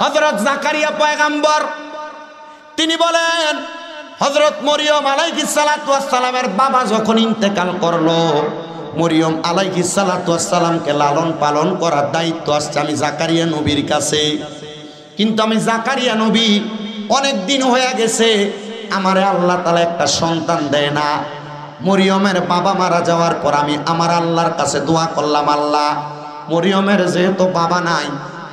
হযরত জাকারিয়া পয়গম্বর তিনি বলেন হযরত মরিয়ম আলাইহিস সালাতু ওয়াস সালামের বাবা যখন ইন্তেকাল করলো, মরিয়ম আলাইহিস সালাতু ওয়াস সালামকে লালন পালন করার দায়িত্ব আসছে আমি জাকারিয়া নবীর কাছে। কিন্তু আমি জাকারিয়া নবী অনেক দিন হয়ে গেছে, আমারে আল্লাহ তাআলা একটা সন্তান দেয় না। মরিয়মের বাবা মারা যাওয়ার পর আমি আমার আল্লাহর কাছে দোয়া করলাম, আল্লাহ মরিয়মের যেহেতু বাবা নাই,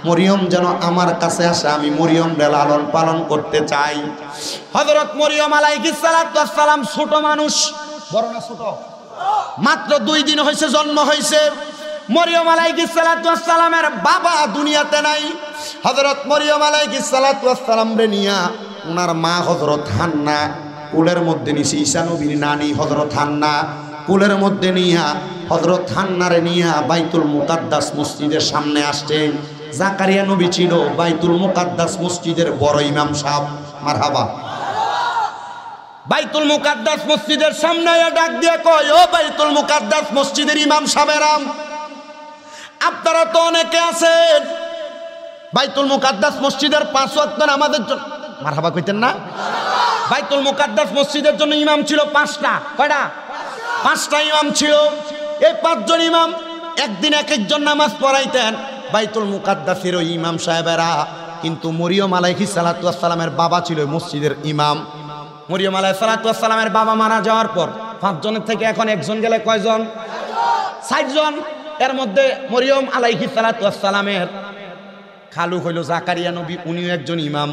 মরিয়ম যেন আমার কাছে আসে, আমি মরিয়মরে লালন পালন করতে চাই। হযরত মরিয়ম আলাইহিস সালাতু ওয়াস সালাম ছোট মানুষ, বড় না ছোট, মাত্র 2 দিন হয়েছে জন্ম হয়েছে। মরিয়ম আলাইহিস সালাতু ওয়াস সালামের বাবা দুনিয়াতে নাই। হযরত মরিয়ম আলাইহিস সালাতু ওয়াস সালাম রে নিয়া ওনার মা হযরত হান্না কুলের মধ্যে নিছে, ঈসা নবীর নানি হযরত হান্না কুলের মধ্যে নিয়া হযরত হান্নারে নিয়া বাইতুল মুকাদ্দাস মসজিদের সামনে আসছেন। জাকারিয়া নবী ছিল বাইতুল মুকাদ্দাস মসজিদের বড় ইমাম সাহেব। মারহাবা। বাইতুল মুকাদ্দাস মসজিদের সামনে ডাক দিয়ে কয়, ও বাইতুল মুকাদ্দাস মসজিদের ইমাম সাহেবেরাম, আপনারা তো অনেকে আছেন বাইতুল মুকাদ্দাস মসজিদের 5 ওয়াক্ত নামাজের জন্য, মারহাবা কইতেন না? বাইতুল মুকাদ্দাস মসজিদের জন্য ইমাম ছিল 5টা। কয়টা? 5টা ইমাম ছিল। এই 5 জন ইমাম একদিন এক একজন নামাজ পড়াইতেন বাইতুল মুকাদ্দাসের ওই ইমাম সাহেবেরা। কিন্তু মরিয়ম আলাইহিস সালাতু ওয়াস সালামের বাবা ছিল মসজিদের ইমাম। মরিয়ম আলাইহিস সালাতু ওয়াস সালামের বাবা মারা যাওয়ার পর 5 জনের থেকে এখন একজন গেলে কয়জন? 60 জন। এর মধ্যে মরিয়ম আলাইহিস সালাতু ওয়াস সালামের খালু হইল জাকারিয়া নবী, উনিও একজন ইমাম।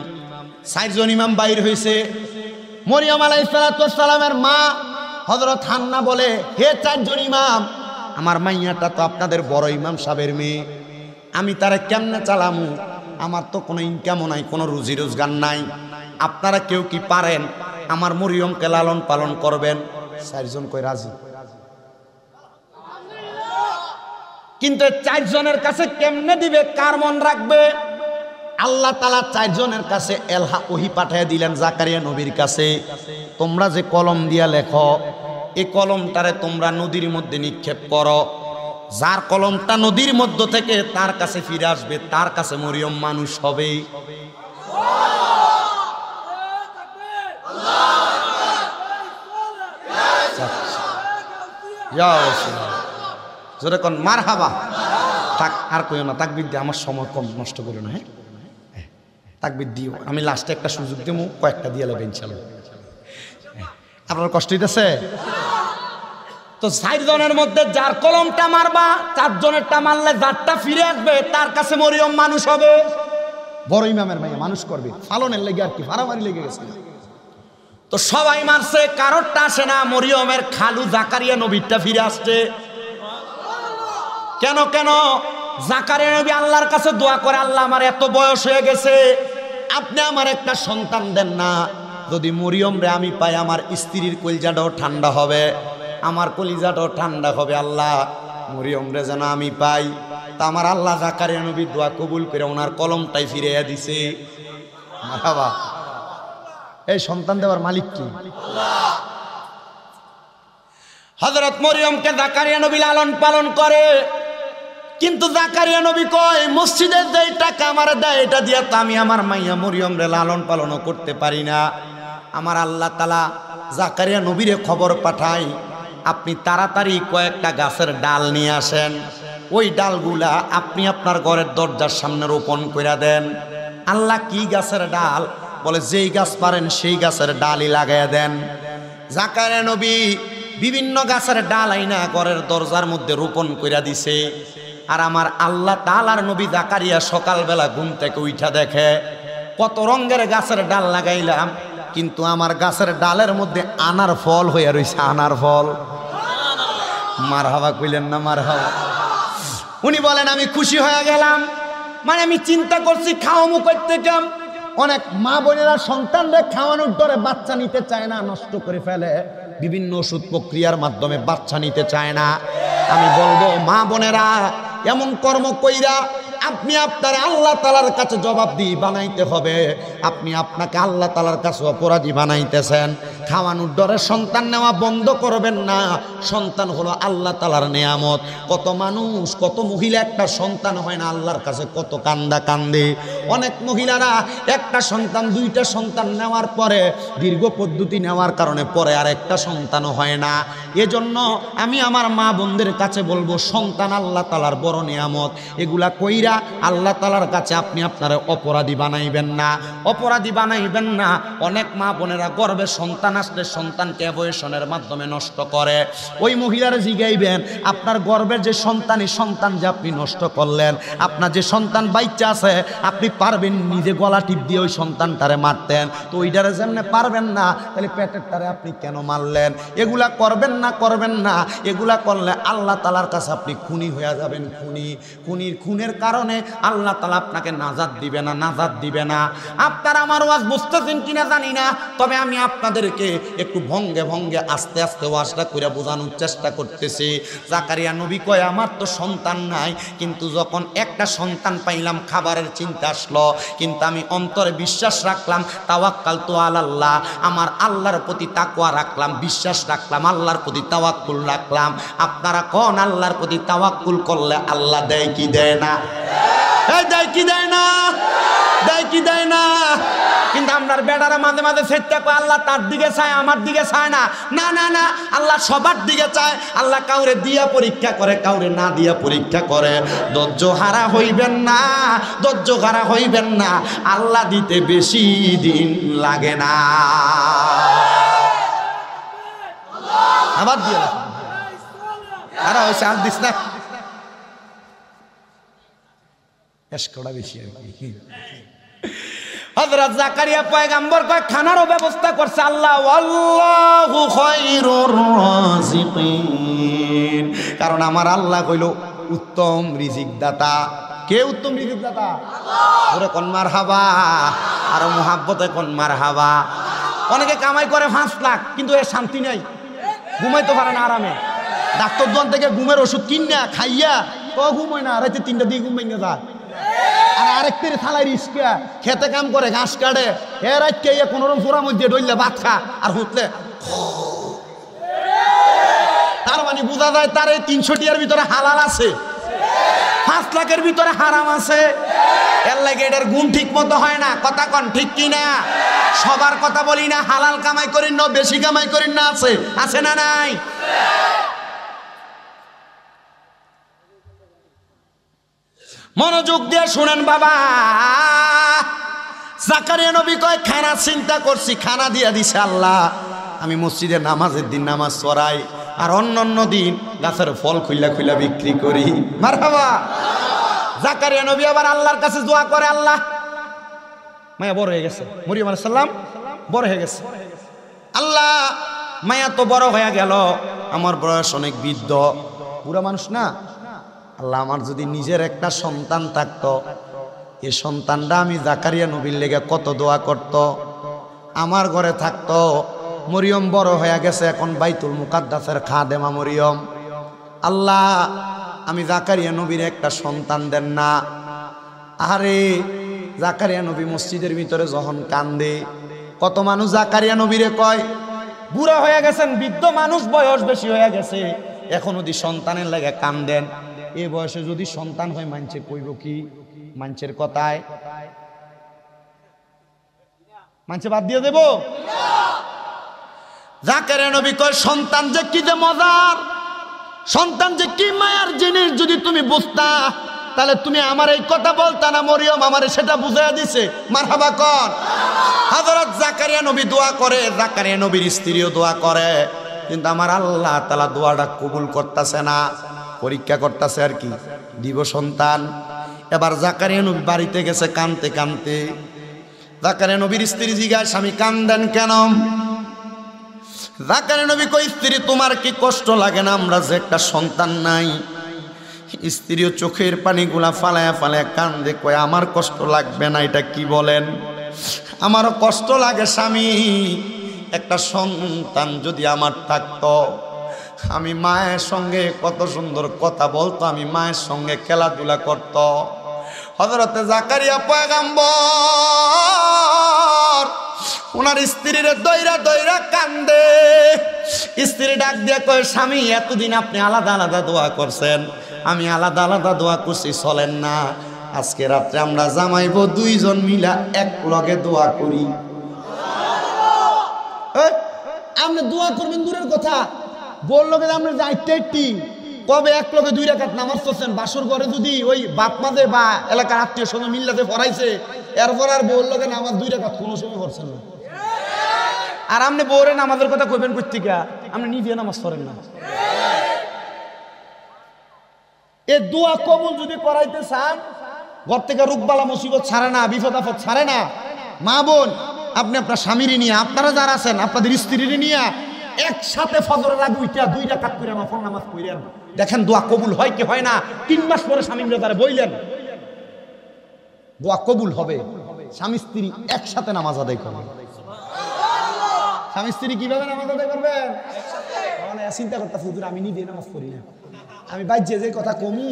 60 জন ইমাম বাইর হয়েছে। মরিয়ম আলাইহিস সালাতু ওয়াস সালামের মা হযরত হান্না বলে, হে 4 জন ইমাম, আমার মাইয়াটা তো আপনাদের বড় ইমাম সাহেবের মেয়ে, আমি তারা কেমনে চালামু? আমার তো কোনো ইনকামও নাই, কোনো রুজি রোজগার নাই। আপনারা কেউ কি পারেন আমার মরিয়মকে লালন পালন করবেন? 4 জন কই রাজি। কিন্তু 4 জনের কাছে কেমনে দিবে? কার মন রাখবে? আল্লাহ তাআলা 4 জনের কাছে এলহা ওহী পাঠিয়ে দিলেন জাকারিয়া নবীর কাছে, তোমরা যে কলম দিয়া লেখো, এই কলমটারে তোমরা নদীর মধ্যে নিক্ষেপ করো। যার কলমটা নদীর মধ্য থেকে তার কাছে ফিরে আসবে, তার কাছে মরিয়ম মানুষ হবে। জোরে কোন মারহাবা। তাক আর কইও না, তাকবীর দিয়ে আমার সময় কম নষ্ট করো না। হ্যাঁ, তাকবীর দিও, আমি লাস্টে একটা সুযোগ দেবো, কয়েকটা দিয়ে নেবে ইনশাআল্লাহ। আপনার কষ্ট হইতেছে তো? 4 জনের মধ্যে যার কলমটা মারবা, 4 জনেরটা মারলে যারটা ফিরে আসবে তার কাছে মরিয়ম মানুষ হবে। বড় ইমামের মাইয়া মানুষ করবে, ফালনের লেগে আর কি ফারামারি লেগে গেছে। তো সবাই মারছে, কারোরটা আসে না। মরিয়মের খালু জাকারিয়া নবীরটা ফিরে আসছে। কেন কেন? জাকারিয়া নবী আল্লাহর কাছে দোয়া করে, আল্লাহ আমার এত বয়স হয়ে গেছে, আপনি আমার একটা সন্তান দেন না। যদি মরিয়ম রে আমি পাই, আমার স্ত্রীর কলিজাটাও ঠান্ডা হবে, আমার কলিজাটাও ঠান্ডা হবে। আল্লাহ মরিয়ম রে যেন আমি পাই। তা আমার আল্লাহ জাকারিয়া নবীর দোয়া কবুল করে ওনার কলমটাই ফিরিয়ে দিছে। মারহাবা। এই সন্তান দেওয়ার মালিক কি? হযরত মরিয়মকে জাকারিয়া নবী লালন পালন করে। কিন্তু জাকারিয়া নবী কয়, মসজিদের যে টাকা আমার দেয়, এটা দিয়ে তো আমি আমার মাইয়া মরিয়ম রে লালন পালনও করতে পারি না। আমার আল্লাহ তাআলা জাকারিয়া নবীরে খবর পাঠাই, আপনি তাড়াতাড়ি কয়েকটা গাছের ডাল নিয়ে আসেন, ওই ডালগুলা আপনি আপনার ঘরের দরজার সামনে রোপণ করে দেন। আল্লাহ কি গাছের ডাল? বলে যেই গাছ পারেন সেই গাছের ডালই লাগাইয়া দেন। জাকারিয়া নবী বিভিন্ন গাছের ডাল আইনা ঘরের দরজার মধ্যে রোপণ করে দিছে। আর আমার আল্লাহ তাআলার নবী জাকারিয়া সকালবেলা ঘুম থেকে উঠা দেখে কত রঙের গাছের ডাল লাগাইলাম, কিন্তু আমার গাছের ডালের মধ্যে আনার ফল হইয়া রইছে। আনার ফল। মারহাবা কইলেন না? মারহাবা। উনি বলেন, আমি খুশি হয়ে গেলাম। মানে আমি চিন্তা করছি খাওয়ামু করতে কাম। অনেক মা বোনেরা সন্তানরা খাওয়ানোর ডরে বাচ্চা নিতে চায় না, নষ্ট করে ফেলে, বিভিন্ন ওষুধ প্রক্রিয়ার মাধ্যমে বাচ্চা নিতে চায় না। আমি বলবো মা বোনেরা এমন কর্ম কইরা আপনি আপনার আল্লাহ তাআলার কাছে জবাবদিহি বানাইতে হবে। আপনি আপনাকে আল্লাহ তাআলার কাছে অপরাধী বানাইতেছেন। খাওয়ানোর ডরে সন্তান নেওয়া বন্ধ করবেন না। সন্তান হলো আল্লাহ তাআলার নেয়ামত। কত মানুষ, কত মহিলা একটা সন্তান হয় না, আল্লাহর কাছে কত কান্দা কান্দে। অনেক মহিলারা একটা সন্তান, দুইটা সন্তান নেওয়ার পরে দীর্ঘ পদ্ধতি নেওয়ার কারণে পরে আর একটা সন্তানও হয় না। এজন্য আমি আমার মা বোনদের কাছে বলবো, সন্তান আল্লাহ তাআলার বড় নিয়ামত। এগুলা কইরা আল্লাহ তাআলার কাছে আপনি আপনারা অপরাধী বানাইবেন না, অপরাধী বানাইবেন না। অনেক মা বোনেরা গর্ভে সন্তান আসলে সন্তানকে অ্যাবর্শনের মাধ্যমে নষ্ট করে। ওই মহিলারা জিগাইবেন, আপনার গর্ভের যে সন্তান, এই সন্তান যে আপনি নষ্ট করলেন, আপনার যে সন্তান বাচ্চা আছে, আপনি পারবেন নিজে গলা টিপ দিয়ে ওই সন্তানটারে মারতেন, তো ওইটারে যেমনে পারবেন না, তাহলে পেটেরটারে আপনি কেন মারলেন? এগুলা করবেন না, করবেন না। এগুলা করলে আল্লাহ তাআলার কাছে আপনি খুনি হয়ে যাবেন। খুনের কারণে আল্লাহ তাআলা আপনাকে নাজাত দিবে না, নাজাত দিবে না। আপনারা আমার ওয়াজ বুঝতেছেন কিনা জানি না, তবে আমি আপনাদেরকে একটু ভঙ্গে ভঙ্গে আস্তে আস্তে ওয়াজটা করে বোঝানোর চেষ্টা করতেছি। জাকারিয়া নবী কয়, আমার তো সন্তান নাই, কিন্তু যখন একটা সন্তান পাইলাম খাবারের চিন্তা আসলো, কিন্তু আমি অন্তরে বিশ্বাস রাখলাম, তাওয়াক্কালতু আলাল্লাহ, আমার আল্লাহর প্রতি তাকওয়া রাখলাম, বিশ্বাস রাখলাম, আল্লাহর প্রতি তাওয়াক্কুল রাখলাম। আপনারা কোন আল্লাহর প্রতি তাওয়াক্কুল করলে আল্লাহ দেয় কি দেয় না? দেয় কি দেয় না? দেয় কি দেয় না? কিন্তু আপনার বেটারা মাঝে মাঝে সেটা কয় আল্লাহ তার দিকে চায়, আমার দিকে চায় না। না না না, আল্লাহ সবার দিকে চায়। আল্লাহ কাউরে দিয়া পরীক্ষা করে, কাউরে না দিয়া পরীক্ষা করে। ধৈর্য হারা হইবেন না, ধৈর্য হারা হইবেন না। আল্লাহ দিতে বেশি দিন লাগে না। আবার দিয়ে হারা হয়েছে, আর দিস না, এসকটা বেশি আর কি। হযরত জাকারিয়া পয়গম্বর কয় খানারও ব্যবস্থা করছে আল্লাহ। আল্লাহু খায়রুর রাযিকিন, কারণ আমার আল্লাহ কইল উত্তম রিজিক দাতা। কে উত্তম রিজিক দাতা? আল্লাহ। ওরে কোন মারহাবা, আর মুহাব্বতে কোন মারহাবা। অনেকে কামাই করে 5 লাখ, কিন্তু এর শান্তি নাই, ঘুমাইতে পারে না আরামে। ডাক্তার দোকান থেকে ঘুমের ওষুধ কিনা খাইয়া তো ঘুমায় না, রাতে 3টা দিয়ে ঘুম ভেঙে যায়। আর আরেকটির থালায় রিস্কা খেতে কাম করে, ঘাস কাটে, এ রাতকে কোনোরকম ফোরার মধ্যে ডইলে ভাত খা আর হুতলে। তার মানে বোঝা যায় তার এই 300 টিয়ার ভিতরে হালাল আছে, 5 লাখের ভিতরে হারাম আছে। এর লাগে এটার গুণ ঠিক মতো হয় না। কথা কন ঠিক কিনা? সবার কথা বলি না। হালাল কামাই করেন না, বেশি কামাই করেন না, আছে আছে না নাই? মনোযোগ দিয়ে শুনেন বাবা। জাকারিয়া নবী কয় খানা চিন্তা করছি, খানা দিয়া দিছে আল্লাহ। আমি মসজিদে নামাজের দিন নামাজ পড়াই, আর অন্য দিন গাছের ফল খুইলা খুইলা বিক্রি করি। মারহাবা। জাকারিয়া নবী আবার আল্লাহর কাছে দোয়া করে, আল্লাহ মায়া বড় হয়ে গেছে, মরিয়ম আলাইহিস সালাম বড় হয়ে গেছে। আল্লাহ মায়া তো বড় হয়ে গেল, আমার বয়স অনেক বৃদ্ধ, বুড়া মানুষ না। আল্লাহ আমার যদি নিজের একটা সন্তান থাকতো, এই সন্তানটা আমি জাকারিয়া নবীর লেগে কত দোয়া করত, আমার ঘরে থাকতো। মরিয়ম বড় হয়ে গেছে, এখন বাইতুল মুকাদ্দাসের খাদেমা মরিয়ম। আল্লাহ আমি জাকারিয়া নবীর একটা সন্তান দেন না। আরে জাকারিয়া নবী মসজিদের ভিতরে যখন কান্দে, কত মানুষ জাকারিয়া নবীরে কয় বুড়া হয়ে গেছেন, বৃদ্ধ মানুষ, বয়স বেশি হয়ে গেছে, এখন যদি সন্তানের লাগে কান্দেন। এই বয়সে যদি সন্তান হয়, মানছে কইব কি? মানছের কথায় মানছে বাদ দিয়ে দেব? জাকারিয়া নবী কয় সন্তান যে কি যে মজার, সন্তান যে কি মায়ার জিনিস, যদি তুমি বুঝতা তাহলে তুমি আমার এই কথা বলতা না। মরিয়ম আমারে সেটা বুঝাইয়া দিছে। মারহাবা কর। হযরত জাকারিয়া নবী দোয়া করে, জাকারিয়া নবীর স্ত্রীও দোয়া করে, কিন্তু আমার আল্লাহ তাআলা দোয়াটা কবুল করতেছে না, পরীক্ষা করতেছে আর কি, দিব সন্তান। এবার জাকারিয়া নবী বাড়িতে গেছে কানতে কানতে। জাকারিয়া নবীর স্ত্রী জিজ্ঞাসা, স্বামী কান্দেন কেন? জাকারিয়া নবী কই, স্ত্রী তোমার কি কষ্ট লাগে না আমরা যে একটা সন্তান নাই? স্ত্রীও চোখের পানিগুলা ফালায়া ফালায়া কান্দে, কয় আমার কষ্ট লাগবে না, এটা কি বলেন? আমারও কষ্ট লাগে স্বামী, একটা সন্তান যদি আমার থাকতো, আমি মায়ের সঙ্গে কত সুন্দর কথা বলতো, আমি মায়ের সঙ্গে খেলাধুলা করত, হযরত জাকারিয়া পয়গম্বর ওনার স্ত্রীর দইরা দইরা কান্দে। স্ত্রী ডাক দিয়ে কয়, স্বামী এতদিন আপনি আলাদা আলাদা দোয়া করছেন, আমি আলাদা আলাদা দোয়া করছি, চলেন না আজকে রাত্রে আমরা জামাইব দুইজন মিলা এক লগে দোয়া করি। আপনি দোয়া করবেন দূরের কথা, বললো যে আপনি যাইতে কবে এক লগে 2 রাকাত নামাজ পড়ছেন, বাসর ঘরে যদি ওই বাপ মাঝে বা এলাকার আত্মীয় স্বজন মিল্লাতে পড়াইছে, এরপর আর বললো যে নামাজ 2 রাকাত কোনো সময় পড়ছেন না। আর আপনি বউরে নামাজের কথা কইবেন কর্তিকা, আপনি নিজে নামাজ পড়েন না। এ দোয়া কবুল যদি করাইতে চান, ঘর থেকে রোগবালা মুসিবত ছাড়ে না, বিপদ আপদ ছাড়ে না, মা বোন আপনি আপনার স্বামীর নিয়ে, আপনারা যারা আছেন আপনাদের স্ত্রীর নিয়ে একসাথে ফজরের আগে উঠা 2 রাকাত করে নফল নামাজ পড়েন, দেখেন দোয়া কবুল হয় কি হয় না। 3 মাস পরে স্বামী তারা বইলেন দোয়া কবুল হবে। স্বামী স্ত্রী একসাথে নামাজ আদায় করবেন। স্বামী স্ত্রী কিভাবে নামাজ আদায় করবেন? চিন্তা করতেছি হুজুর আমি নিজে নামাজ পড়ি না, আমি বাইরে যে কথা কমু,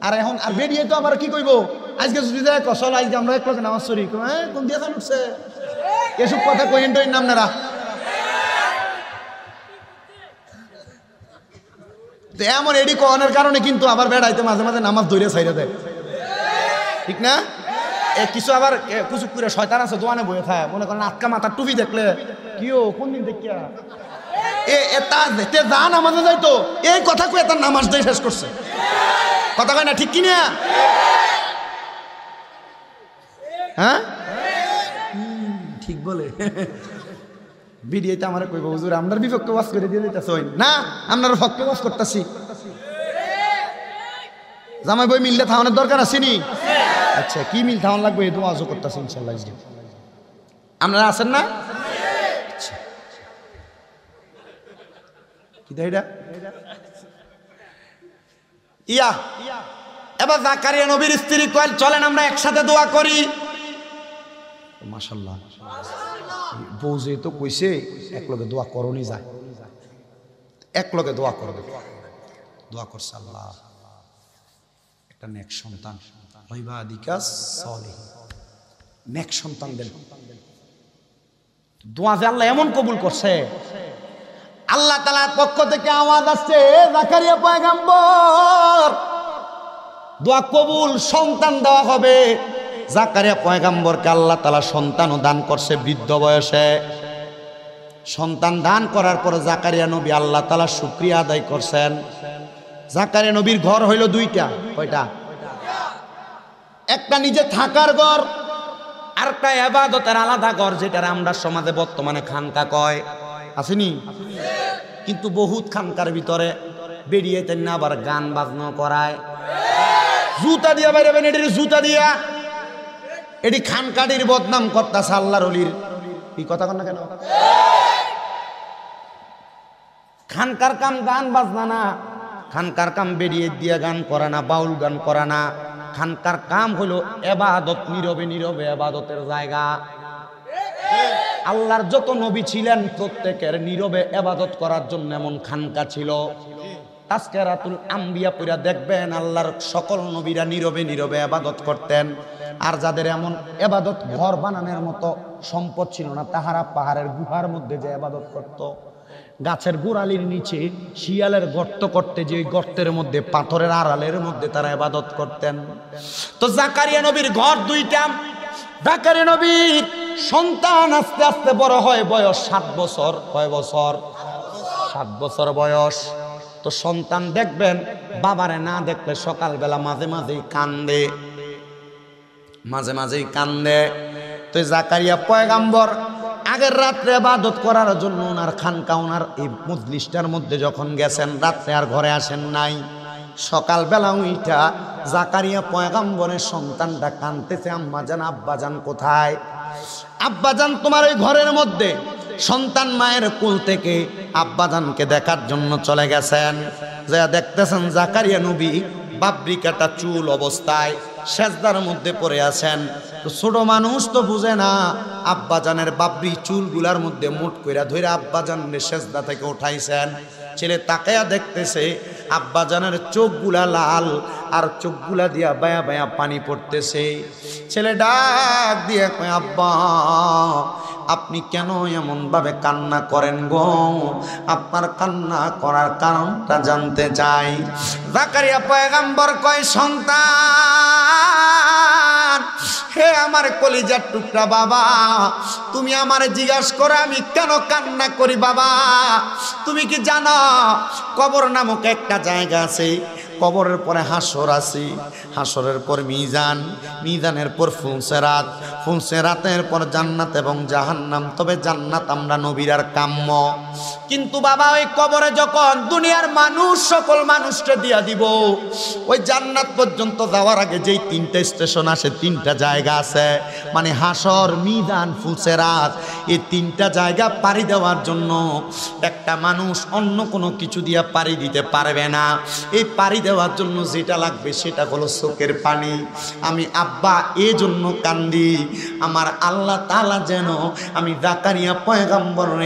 আর এখন আর বেরিয়ে তো আবার কি কইব, আজকে যদি যায় কসল আজকে আমরা এক লগে নামাজ পড়ি, হ্যাঁ কোন দিয়ে খান উঠছে, এসব কথা কইেন টইন আপনারা। এমন এডি কনের কারণে কিন্তু আবার বেড়াইতে মাঝে মাঝে নামাজ ধরে ছাইড়া দেয়, ঠিক না? কিছু আবার কিছু করে শয়তান আছে দোয়ানে বয়ে থাকে, মনে করেন আটকা মাথার টুপি দেখলে কিও কোন দিন দেখিয়া যা নামাজে যাইতো এই কথা কয়ে তার নামাজ দিয়ে শেষ করছে। কথা কয় না, ঠিক কিনা? হ্যাঁ ঠিক বলে। ভিডিওতে আমার কইব হুজুর আমরার বিপক্ষে ওয়াজ করে দিয়ে দিতেছ না, আপনার পক্ষে ওয়াজ করতেছি। জামাই বই মিললে থাওয়ানোর দরকার আছে নি? আচ্ছা কি মিল থাওয়ান লাগবে এই ওয়াজও করতেছি ইনশাআল্লাহ। আপনারা আছেন না? কি এটা ইয়া এবার জাকারিয়া নবীর স্ত্রী কয়, চলেন আমরা একসাথে দোয়া করি। মাশাআল্লাহ, বউ যে তো কইছে এক লগে দোয়া করনি যায়, এক লগে দোয়া করবে। দোয়া করছে আল্লাহ একটা নেক সন্তান, ইবাদিকা সলিহিন, নেক সন্তান দেন। দোয়া যে আল্লাহ এমন কবুল করছে, আল্লাহ তাআলার পক্ষ থেকে আওয়াজ আসছে, জাকারিয়া পয়গম্বর দোয়া কবুল, সন্তান দেওয়া হবে। জাকারিয়া পয়গম্বরকে আল্লাহ তাআলা সন্তানও দান করছে বৃদ্ধ বয়সে। সন্তান দান করার পরে জাকারিয়া নবী আল্লাহ তাআলা শুকরিয়া আদায় করছেন। জাকারিয়া নবীর ঘর হইল 2টা। কয়টা? একটা নিজে থাকার ঘর, আর একটা ইবাদতের আলাদা ঘর, যেটা আমরা সমাজে বর্তমানে খানকা কয়, আসেনি? কিন্তু বহুত খানকার ভিতরে বেরিয়ে তেন না আবার গান বাজনা করায়, জুতা দিয়া বাইরে এটি জুতা দিয়া এটি খানকাটির বদনাম করতেছে আল্লাহর ওলির। এই কথা কন না কেন? খানকার কাম গান বাজনা না, খানকার কাম বেরিয়ে দিয়া গান করা না, বাউল গান করা না। খানকার কাম হলো ইবাদত, নীরবে নীরবে ইবাদতের জায়গা। আল্লাহর যত নবী ছিলেন প্রত্যেকের নীরবে ইবাদত করার জন্য এমন খানকা ছিল। তাজকিরাতুল আম্বিয়া পড়া দেখবেন আল্লাহর সকল নবীরা নীরবে নীরবে ইবাদত করতেন। আর যাদের এমন ইবাদত ঘর বানানোর মতো সম্পদ ছিল না, তাহারা পাহাড়ের গুহার মধ্যে যে ইবাদত করত, গাছের গোড়ালির নিচে শিয়ালের গর্ত করতে, যে গর্তের মধ্যে পাথরের আড়ালের মধ্যে তারা ইবাদত করতেন। তো জাকারিয়া নবীর ঘর 2টা। জাকারিয়া নবীর সন্তান আস্তে আস্তে বড় হয়, বয়স 7 বছর। কয় বছর? 7 বছর বয়স। তো সন্তান দেখবেন বাবারে না দেখলে সকালবেলা মাঝে মাঝেই কান্দে, মাঝে মাঝেই কান্দে। তো জাকারিয়া পয়গম্বর আগের রাত্রে ইবাদত করার জন্য ওনার খানকা, ওনার এই মজলিসটার মধ্যে যখন গেছেন, রাত্রে আর ঘরে আসেন নাই। সকালবেলা উইটা জাকারিয়া পয়গম্বরের সন্তানটা কাঁদতেছে, আম্মাজান আব্বাজান কোথায়? আব্বাজান তোমার ওই ঘরের মধ্যে। সন্তান মায়ের কোল থেকে আব্বাজানকে দেখার জন্য চলে গেছেন। যা দেখতেছেন জাকারিয়া নবী বাবরি কাটা চুল অবস্থায় সেজদার মধ্যে পড়ে আছেন। তো ছোট মানুষ তো বুঝে না, আব্বাজানের বাবরি চুলগুলার মধ্যে মুঠ কইরা ধরে আব্বাজানের সেজদা থেকে উঠাইছেন। ছেলে তাকায়া দেখতেছে আব্বাজানের চোখগুলা লাল, আর চোখগুলা দিয়া বায়া বায়া পানি পড়তেছে। ছেলে ডাক দিয়ে কয়, আব্বা আপনি কেন এমন ভাবে কান্না করেন গো? আপনার কান্না করার কারণটা জানতে চাই। জাকারিয়া পয়গম্বর কয়, সন্তান, হে আমার কলিজার টুকরা বাবা, তুমি আমারে জিজ্ঞাসা করো আমি কেন কান্না করি বাবা? তুমি কি জানো কবর নামক একটা জায়গা আছে, কবরের পরে হাসর আছে, হাসরের পর মিজান, মিজানের পর ফুলসেরাত, ফুলসেরাতের পর জান্নাত এবং জাহান্নাম। তবে জান্নাত আমরা নবীর কাম্য। কিন্তু বাবা ওই কবরে যখন দুনিয়ার মানুষ সকল মানুষকে দিয়া দিব, ওই জান্নাত পর্যন্ত যাওয়ার আগে যেই তিনটা স্টেশন আসে, তিনটা জায়গা আছে, মানে হাসর, মিজান, ফুলসেরাত, এই তিনটা জায়গা পাড়ি দেওয়ার জন্য একটা মানুষ অন্য কোনো কিছু দিয়া পাড়ি দিতে পারবে না। এই পাড়ি দেওয়ার জন্য যেটা লাগবে সেটা হলো চোখের পানি। আমি আব্বা এই জন্য কান্দি, আমার আল্লাহ তাআলা যেন আমি জাকারিয়া পয়গম্বরের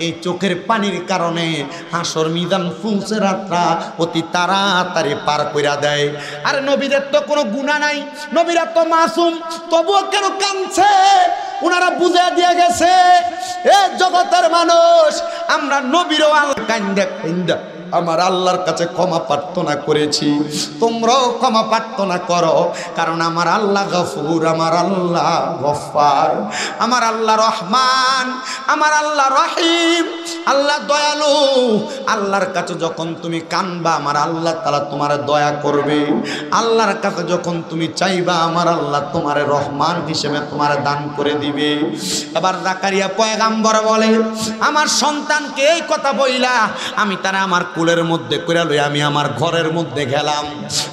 এই চোখের পানির কারণে হাসর, মিজান, ফুলসেরাতরা অতি তাড়াতাড়ি পার কইরা দেয়। আর নবীদের তো কোনো গুনাহ নাই, নবীরা তো মাসুম, তবুও কেন কাঁদছে? ওনারা বুঝে দিয়ে গেছে এ জগতের মানুষ, আমরা নবীরও আল্লাহ কান্দা কান্দা আমার আল্লাহর কাছে ক্ষমা প্রার্থনা করেছি, তোমরাও ক্ষমা প্রার্থনা করো, কারণ আমার আল্লাহ গফুর, আমার আল্লাহ গফফার, আমার আল্লাহ রহমান, আমার আল্লাহ রহিম, আল্লাহ দয়ালু। আল্লাহর কাছে যখন তুমি কানবা আমার আল্লাহ তাআলা তোমার দয়া করবে, আল্লাহর কাছে যখন তুমি চাইবা আমার আল্লাহ তোমার রহমান হিসেবে তোমার দান করে দিবে। এবার জাকারিয়া পয়গম্বর বলে, আমার সন্তানকে এই কথা বইলা আমি তারা আমার কুলের মধ্যে করে লই আমি আমার ঘরের মধ্যে গেলাম।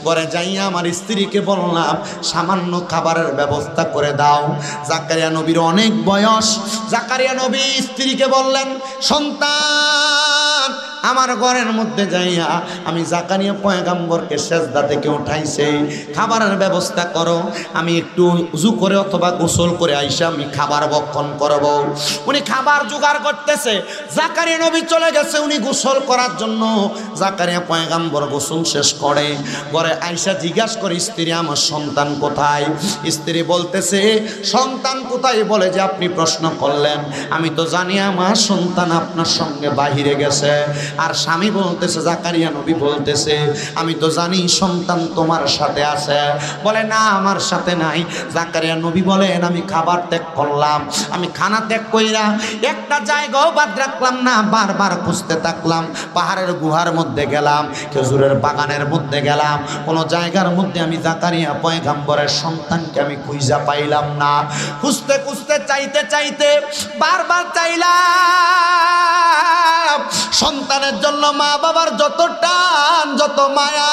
ঘরে যাইয়া আমার স্ত্রীকে বললাম সামান্য খাবারের ব্যবস্থা করে দাও। জাকারিয়া নবীর অনেক বয়স, জাকারিয়া নবী স্ত্রীকে বললেন, সন্তান আমার ঘরের মধ্যে যাইয়া আমি জাকারিয়া পয়গম্বরকে সেজদা থেকে উঠাইছে, খাবারের ব্যবস্থা করো, আমি একটু উযু করে অথবা গোসল করে আইসা আমি খাবার ভক্ষণ করব। উনি খাবার জোগাড় করতেছে, জাকারিয়া নবী চলে গেছে উনি গোসল করার জন্য। জাকারিয়া পয়গম্বর গোসল শেষ করে ঘরে আইসা জিজ্ঞাসা করে, স্ত্রী আমার সন্তান কোথায়? স্ত্রী বলতেছে, সন্তান কোথায়? বলে যে আপনি প্রশ্ন করলেন, আমি তো জানি আমার সন্তান আপনার সঙ্গে বাহিরে গেছে। আর স্বামী বলতেছে, জাকারিয়া নবী বলতেছে, আমি তো জানি সন্তান তোমার সাথে আছে। বলে না আমার সাথে নাই। জাকারিয়া নবী বলেন, আমি খাবার ত্যাগ করলাম, আমি খানা ত্যাগ কইরা একটা জায়গাও বাদ রাখলাম না, বারবার খুঁজতে থাকলাম, পাহাড়ের গুহার মধ্যে গেলাম, খেজুরের বাগানের মধ্যে গেলাম, কোনো জায়গার মধ্যে আমি জাকারিয়া পয়গম্বরের সন্তানকে আমি খুঁজা পাইলাম না। খুঁজতে খুঁজতে চাইতে চাইতে বারবার চাইলাম, সন্তানের জন্য মা বাবার যত টান যত মায়া,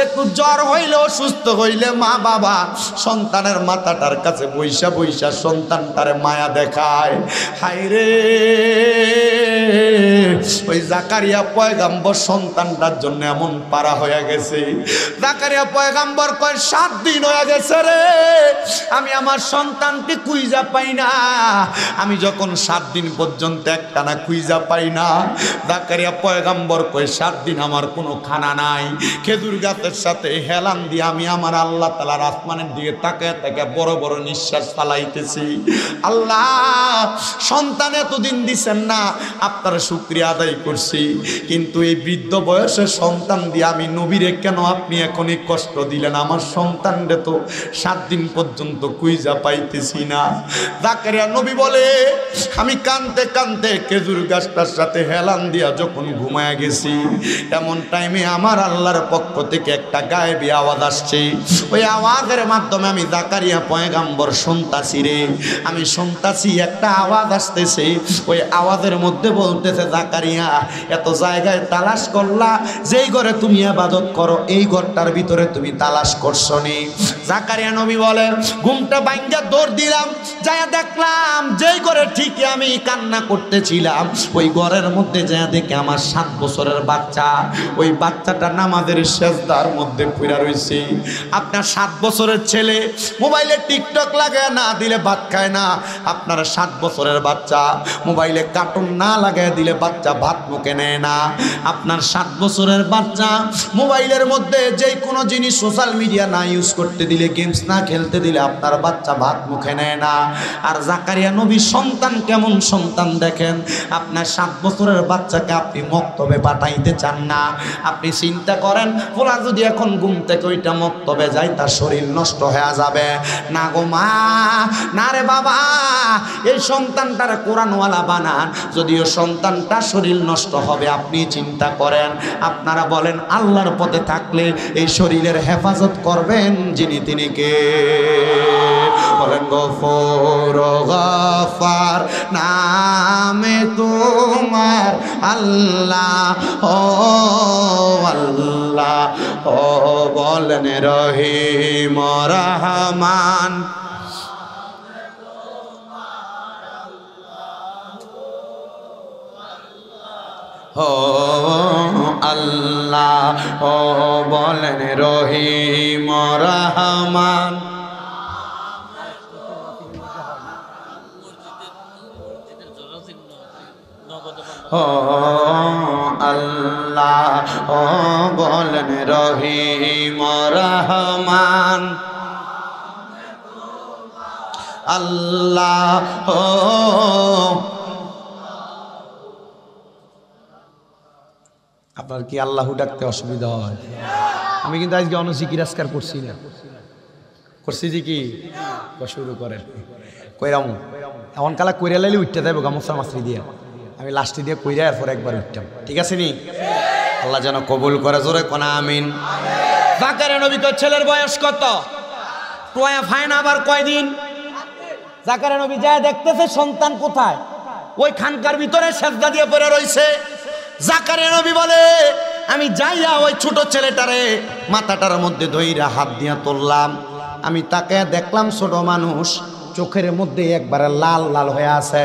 একটু জ্বর হইলে অসুস্থ হইলে মা বাবা সন্তানের মাথাটার কাছে বইসা বইসা সন্তানটারে মায়া দেখায়। হায়রে ওই জাকারিয়া পয়গম্বর সন্তানটার জন্য এমন পারা হয়ে গেছে। জাকারিয়া পয়গম্বর কয় 7 দিন হয়ে গেছে রে, আমি আমার সন্তানকে খুঁজা পাই না। আমি যখন 7 দিন পর্যন্ত একটানা খুঁজা পাই না, জাকারিয়া পয়গম্বর কয় 7 দিন আমার কোনো খানা নাই, খেজুর গাছের সাথে হেলান দিয়ে আমি আমার আল্লাহ তাআলার আসমানের দিকে তাকায় তাকায় বড় বড় নিঃশ্বাস ফালাইতেছি। আল্লাহ সন্তান এতদিন দিছেন না, আপনার শুকরিয়া আদায় করছি, কিন্তু এই বৃদ্ধ বয়সে সন্তান দিয়ে আমি নবীরে কেন আপনি এখনই কষ্ট দিলেন? আমার সন্তানরে তো 7 দিন পর্যন্ত খুঁজা পাইতেছি না। জাকারিয়া নবী বলে, আমি কানতে কানতে খেজুর গাছটার সাথে হেলান দিয়া যখন ঘুমায় গেছি, এমন টাইমে আমার আল্লাহর পক্ষ থেকে একটা গায়েবী আওয়াজ আসছে। ওই আওয়াজের মাধ্যমে আমি জাকারিয়া পয়গম্বর শুনতাছি রে, আমি শুনতাছি একটা আওয়াজ আসতেছে। ওই আওয়াজের মধ্যে বলতেছে, জাকারিয়া এত জায়গায় তালাশ করলা, যেই ঘরে তুমি ইবাদত করো এই ঘরটার ভিতরে তুমি তালাশ করছো নি? জাকারিয়া নবী বলে, ঘুমটা ভাঙ্গা দৌড় দিলাম, যায়া দেখলাম যেই ঘরে ঠিকই আমি কান্না করতেছিলাম ওই ঘরের মধ্যে যায়া দেখে আমার 7 বছরের বাচ্চা, ওই বাচ্চাটা নামাজের সেজদা সমস্যার মধ্যে পড়ে রইছি। আপনার 7 বছরের ছেলে মোবাইলে টিকটক লাগায় না দিলে ভাত খায় না। আপনার 7 বছরের বাচ্চা মোবাইলে কার্টুন না লাগায় দিলে বাচ্চা ভাত মুখে নেয় না। আপনার 7 বছরের বাচ্চা মোবাইলের মধ্যে যেই কোনো জিনিস সোশ্যাল মিডিয়া না ইউজ করতে দিলে, গেমস না খেলতে দিলে আপনার বাচ্চা ভাত মুখে নেয় না। আর জাকারিয়া নবী সন্তান কেমন সন্তান দেখেন। আপনার 7 বছরের বাচ্চাকে আপনি মক্তবে পাঠাইতে চান না। আপনি চিন্তা করেন পোলা যদি এখন ঘুম থেকে ওইটা মক্তবে যায় তার শরীর নষ্ট হয়ে যাবে না গো মা, না রে বাবা, এই সন্তানটার কোরআনওয়ালা বানান। যদিও সন্তানটা শরীর নষ্ট হবে, আপনি চিন্তা করেন। আপনারা বলেন আল্লাহর পথে থাকলে এই শরীরের হেফাজত করবেন যিনি, তিনি কে? বলেন গফুর গফার নামে তোমার আল্লাহ ও আল্লাহ ও। বলেন রহিম রহমান ও আল্লাহ ও। বলেন রহিম রহমান ও আল্লাহ ও। বলেন রহিম রহমান আল্লাহ ও। আপনার কি আল্লাহ ডাকতে অসুবিধা হয়? আমি কিন্তু আজকে অনজিকির আজকার করছি না, করছি যে কি শুরু করেন কইরাম এমন কালা কইরা লাইলে উঠতে দেবো গামছা মাছরি দিয়ে, আমি লাস্টে দিয়ে কইরা এরপর একবার উঠতাম। ঠিক আছে নি? আল্লাহ যেন কবুল করে, জোরে কোনা আমিন। জাকারিয়া নবীর ছেলের বয়স কত? টোয়া ফাইন আবার কয়দিন? জাকারিয়া নবী যায় দেখতেছে সন্তান কোথায়, ওই খানকার ভিতরে সেজদা দিয়ে পড়ে রইছে। জাকারিয়া নবী বলে আমি যাইয়া ওই ছোট ছেলেটারে মাথাটার মধ্যে ধইরা হাত দিয়া তুললাম। আমি তাকে দেখলাম ছোট মানুষ, চোখের মধ্যে একবারে লাল লাল হয়ে আছে,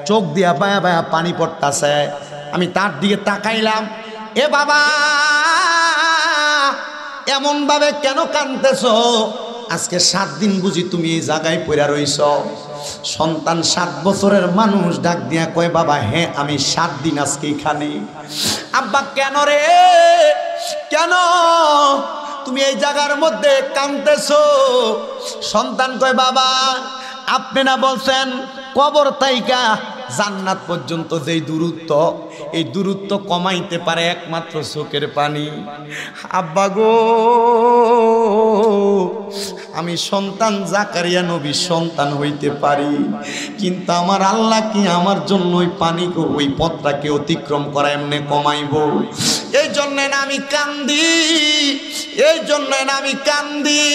চোখ দিয়া বায়া বায়া পানি পড়তাছে। আমি তার দিকে তাকাইলাম, এ বাবা এমন ভাবে কেন কাঁদতেছো? আজকে 7 দিন বুঝি তুমি এই জায়গায় পড়ে রইছ? সন্তান 7 বছরের মানুষ ডাক দিয়া কয় বাবা হ্যাঁ আমি 7 দিন আজকে এখানে। আব্বা কেন রে, কেন তুমি এই জায়গার মধ্যে কাঁদতেছো? সন্তান কয় বাবা আপনি না বলছেন কবর তাইকা জান্নাত পর্যন্ত যেই দূরত্ব, এই দূরত্ব কমাইতে পারে একমাত্র চোখের পানি। আব্বা গো আমি সন্তান জাকারিয়া নবীর সন্তান হইতে পারি, কিন্তু আমার আল্লাহ কি আমার জন্য ওই পানিকে ওই পথটাকে অতিক্রম করা এমনি কমাইব? এই জন্য না আমি কান্দি, এই জন্য না আমি কান্দি।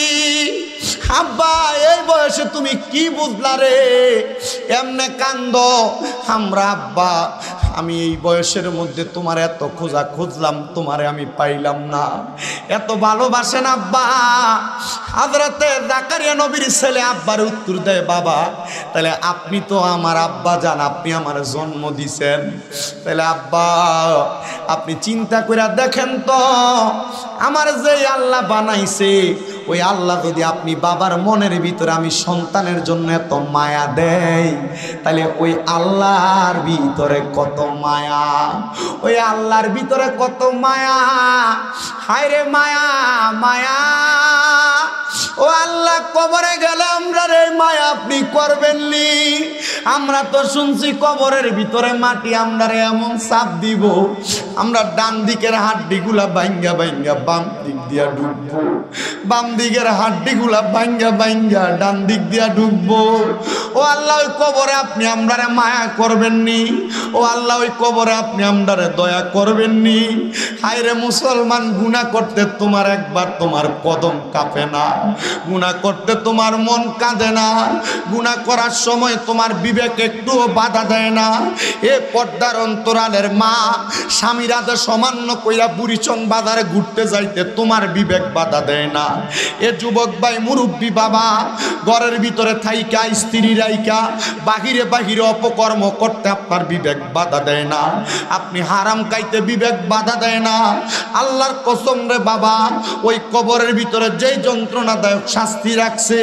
আব্বা এই বয়সে তুমি কি বুঝলা রে এমনে কান্দ? আমরা আব্বা আমি এই বয়সের মধ্যে তোমার এত খোঁজা খুঁজলাম, তোমারে আমি পাইলাম না। এত ভালোবাসেন আব্বা। হযরতে জাকারিয়া নবীর ছেলে আব্বার উত্তর দেয় বাবা তাহলে আপনি তো আমার আব্বা জান, আপনি আমার জন্ম দিছেন, তাহলে আব্বা আপনি চিন্তা করে দেখেন তো আমার যে আল্লাহ বানাইছে ওই আল্লাহ যদি আপনি বাবার মনের ভিতরে আমি সন্তানের জন্য এত মায়া দেয়, তাহলে ওই আল্লাহর ভিতরে কত মায়া, ওই আল্লাহর ভিতরে কত মায়া। হায় রে মায়া মায়া, ও আল্লাহ কবরে গেলে আমরা রে মায়া আপনি করবেননি। আমরা তো শুনছি কবরের ভিতরে মাটি আমরা রে এমন চাপ দিব আমরা ডান দিকের হাড্ডিগুলা ভাঙ্গা ভাঙ্গা বাম দিক দিয়া ঢুকবো, বাম দিকের হাড্ডিগুলা ভাঙ্গা ভাঙ্গা ডান দিক দিয়া ঢুকবো। ও আল্লাহ ওই কবরে আপনি আমরা রে মায়া করবেননি, ও আল্লাহ ওই কবরে আপনি আমরা রে দয়া করবেননি। হায় রে মুসলমান, গুনাহ করতে তোমার একবার তোমার কদম কাঁপে না, গুনাহ করতে তোমার মন কাঁদে না, গুনাহ করার সময় তোমার বিবেক একটুও বাধা দেয় না। এ পর্দার অন্তরালের মা স্বামীরা তো সামান্য কইরা বুড়িচং বাজারে ঘুরতে যাইতে তোমার বিবেক বাধা দেয় না। এ যুবক ভাই মুরব্বী বাবা ঘরের ভিতরে থাইকা স্ত্রীরা রাইকা বাহিরে বাহিরে অপকর্ম করতে আপনার বিবেক বাধা দেয় না, আপনি হারাম খাইতে বিবেক বাধা দেয় না। আল্লাহর কসম রে বাবা, ওই কবরের ভিতরে যেই যন্ত্রণাদায়ক শাস্তি রাখছে,